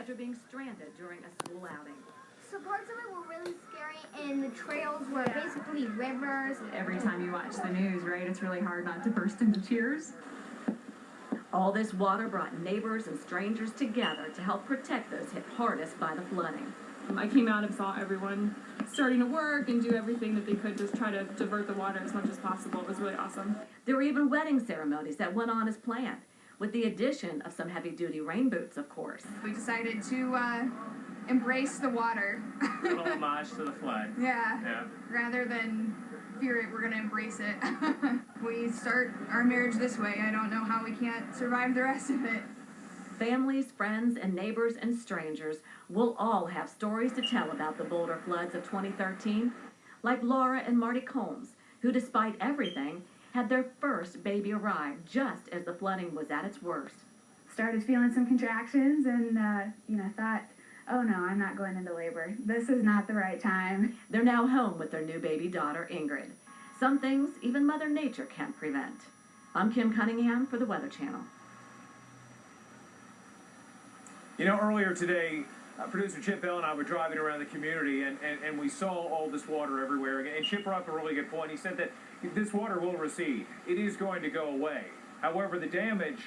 after being stranded during a school outing. So parts of it were really scary, and the trails were basically rivers. Every time you watch the news, right, it's really hard not to burst into tears. All this water brought neighbors and strangers together to help protect those hit hardest by the flooding. I came out and saw everyone starting to work and do everything that they could to try to divert the water as much as possible. It was really awesome. There were even wedding ceremonies that went on as planned, with the addition of some heavy-duty rain boots, of course. We decided to embrace the water. A little homage to the flood. Yeah. Rather than fear it, we're going to embrace it. We start our marriage this way. I don't know how we can't survive the rest of it. Families, friends, and neighbors and strangers will all have stories to tell about the Boulder floods of 2013, like Laura and Marty Combs, who, despite everything, had their first baby arrive just as the flooding was at its worst. Started feeling some contractions and, thought, oh no, I'm not going into labor. This is not the right time. They're now home with their new baby daughter, Ingrid. Some things even Mother Nature can't prevent. I'm Kim Cunningham for the Weather Channel. You know, earlier today, producer Chip Bell and I were driving around the community, and we saw all this water everywhere. And Chip brought up a really good point. He said that this water will recede. It is going to go away. However, the damage,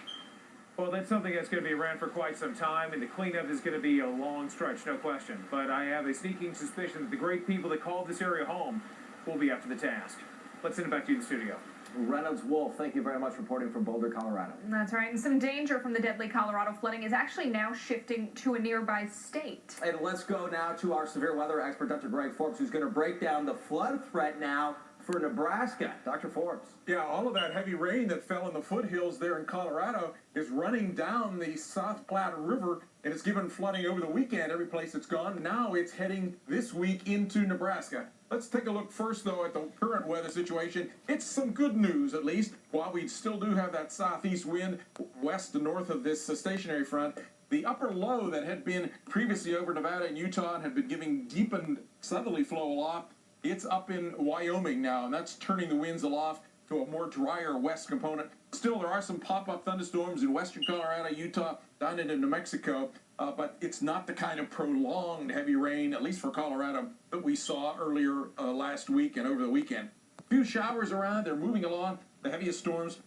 well, that's something that's going to be around for quite some time, and the cleanup is going to be a long stretch, no question. But I have a sneaking suspicion that the great people that called this area home will be up to the task. Let's send it back to you in the studio. Reynolds Wolf, thank you very much for reporting from Boulder, Colorado. That's right, and some danger from the deadly Colorado flooding is actually now shifting to a nearby state. And let's go now to our severe weather expert, Dr. Greg Forbes, who's going to break down the flood threat now for Nebraska. Dr. Forbes. Yeah, all of that heavy rain that fell in the foothills there in Colorado is running down the South Platte River, and it's given flooding over the weekend every place it's gone. Now it's heading this week into Nebraska. Let's take a look first, though, at the current weather situation. It's some good news, at least. While we still do have that southeast wind west and north of this stationary front, the upper low that had been previously over Nevada and Utah and had been giving deepened southerly flow aloft, it's up in Wyoming now, and that's turning the winds aloft to a more drier west component. Still, there are some pop-up thunderstorms in western Colorado, Utah, down into New Mexico, but it's not the kind of prolonged heavy rain, at least for Colorado, that we saw earlier last week and over the weekend. A few showers around. They're moving along. The heaviest storms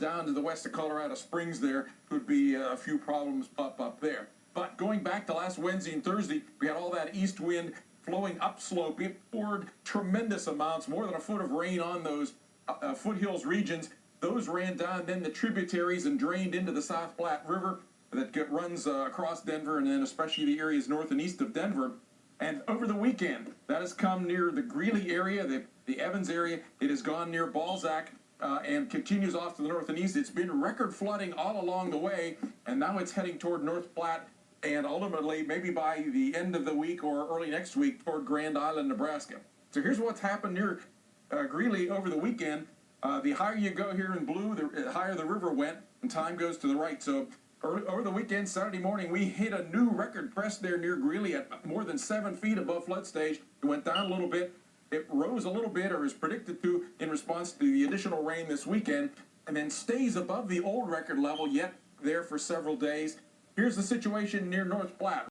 down to the west of Colorado Springs there could be a few problems pop up there. But going back to last Wednesday and Thursday, we had all that east wind flowing upslope. It poured tremendous amounts, more than a foot of rain on those foothills regions. Those ran down then the tributaries and drained into the South Platte River that runs across Denver, and then especially the areas north and east of Denver. And over the weekend, that has come near the Greeley area, the Evans area. It has gone near Balzac and continues off to the north and east. It's been record flooding all along the way, and now it's heading toward North Platte, and ultimately, maybe by the end of the week or early next week, toward Grand Island, Nebraska. So here's what's happened near Greeley over the weekend. The higher you go here in blue, the higher the river went, and time goes to the right. So over the weekend, Saturday morning, we hit a new record crest there near Greeley at more than 7 feet above flood stage. It went down a little bit. It rose a little bit, or is predicted to, in response to the additional rain this weekend, and then stays above the old record level yet there for several days. Here's the situation near North Platte.